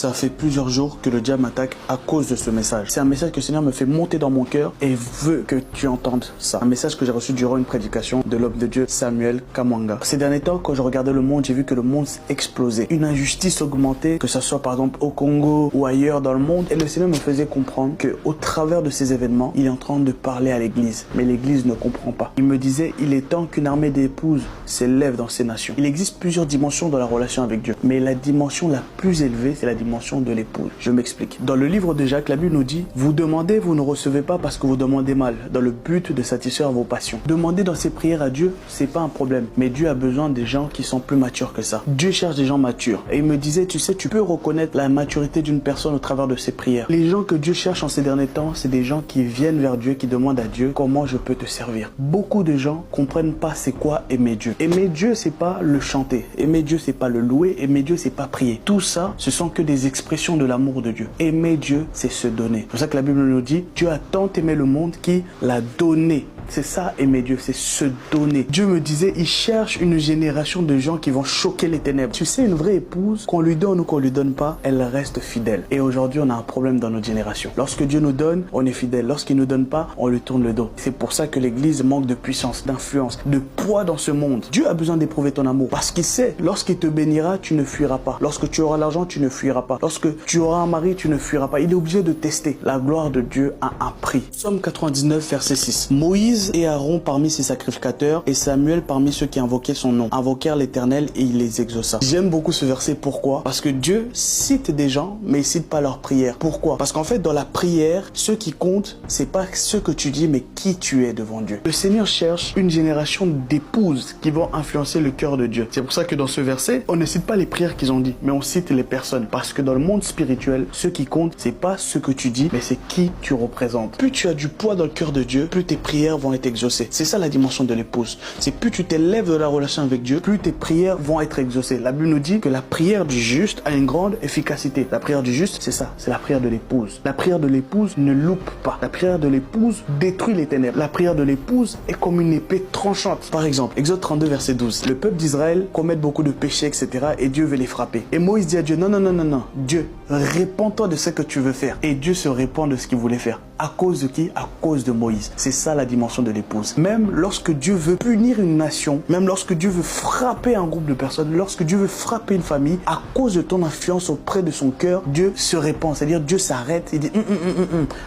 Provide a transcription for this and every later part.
Ça fait plusieurs jours que le diable m'attaque à cause de ce message. C'est un message que le Seigneur me fait monter dans mon cœur et veut que tu entendes ça. Un message que j'ai reçu durant une prédication de l'homme de Dieu, Samuel Kamwanga. Ces derniers temps, quand je regardais le monde, j'ai vu que le monde explosait. Une injustice augmentait, que ce soit par exemple au Congo ou ailleurs dans le monde. Et le Seigneur me faisait comprendre qu'au travers de ces événements, il est en train de parler à l'église. Mais l'église ne comprend pas. Il me disait, il est temps qu'une armée d'épouses s'élève dans ces nations. Il existe plusieurs dimensions dans la relation avec Dieu. Mais la dimension la plus élevée, c'est la dimension de l'épouse. Je m'explique. Dans le livre de Jacques, la Bible nous dit, vous demandez, vous ne recevez pas parce que vous demandez mal, dans le but de satisfaire vos passions. Demander dans ses prières à Dieu, c'est pas un problème. Mais Dieu a besoin des gens qui sont plus matures que ça. Dieu cherche des gens matures. Et il me disait, tu sais, tu peux reconnaître la maturité d'une personne au travers de ses prières. Les gens que Dieu cherche en ces derniers temps, c'est des gens qui viennent vers Dieu, qui demandent à Dieu comment je peux te servir. Beaucoup de gens comprennent pas c'est quoi aimer Dieu. Aimer Dieu, c'est pas le chanter. Aimer Dieu, c'est pas le louer. Aimer Dieu, c'est pas prier. Tout ça, ce sont que des expressions de l'amour de Dieu. Aimer Dieu, c'est se donner. C'est pour ça que la Bible nous dit, Dieu a tant aimé le monde qu'il l'a donné. C'est ça, aimer Dieu, c'est se donner. Dieu me disait, il cherche une génération de gens qui vont choquer les ténèbres. Tu sais, une vraie épouse, qu'on lui donne ou qu'on lui donne pas, elle reste fidèle. Et aujourd'hui, on a un problème dans notre génération. Lorsque Dieu nous donne, on est fidèle. Lorsqu'il nous donne pas, on lui tourne le dos. C'est pour ça que l'église manque de puissance, d'influence, de poids dans ce monde. Dieu a besoin d'éprouver ton amour. Parce qu'il sait, lorsqu'il te bénira, tu ne fuiras pas. Lorsque tu auras l'argent, tu ne fuiras pas. Lorsque tu auras un mari, tu ne fuiras pas. Il est obligé de tester. La gloire de Dieu a un prix. Psaume 99, verset 6. Moïse et Aaron parmi ses sacrificateurs et Samuel parmi ceux qui invoquaient son nom invoquèrent l'Éternel et il les exauça. J'aime beaucoup ce verset. Pourquoi? Parce que Dieu cite des gens mais il cite pas leur prière. Pourquoi? Parce qu'en fait dans la prière, ce qui compte c'est pas ce que tu dis mais qui tu es devant Dieu. Le Seigneur cherche une génération d'épouses qui vont influencer le cœur de Dieu. C'est pour ça que dans ce verset, on ne cite pas les prières qu'ils ont dit mais on cite les personnes. Parce que dans le monde spirituel, ce qui compte c'est pas ce que tu dis mais c'est qui tu représentes. Plus tu as du poids dans le cœur de Dieu, plus tes prières vont être exaucées. C'est ça la dimension de l'épouse. C'est plus tu t'élèves de la relation avec Dieu, plus tes prières vont être exaucées. La Bible nous dit que la prière du juste a une grande efficacité. La prière du juste, c'est ça, c'est la prière de l'épouse. La prière de l'épouse ne loupe pas. La prière de l'épouse détruit les ténèbres. La prière de l'épouse est comme une épée tranchante. Par exemple, Exode 32, verset 12. Le peuple d'Israël commet beaucoup de péchés, etc. et Dieu veut les frapper. Et Moïse dit à Dieu, non, non, non, non, non. Dieu, répands-toi de ce que tu veux faire. Et Dieu se répand de ce qu'il voulait faire. À cause de qui? À cause de Moïse. C'est ça la dimension de l'épouse. Même lorsque Dieu veut punir une nation, même lorsque Dieu veut frapper un groupe de personnes, lorsque Dieu veut frapper une famille, à cause de ton influence auprès de son cœur, Dieu se répand. C'est-à-dire Dieu s'arrête et dit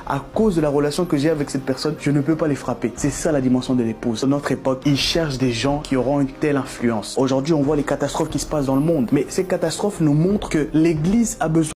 à cause de la relation que j'ai avec cette personne, je ne peux pas les frapper. C'est ça la dimension de l'épouse. Dans notre époque, il cherche des gens qui auront une telle influence. Aujourd'hui, on voit les catastrophes qui se passent dans le monde. Mais ces catastrophes nous montrent que l'Église a besoin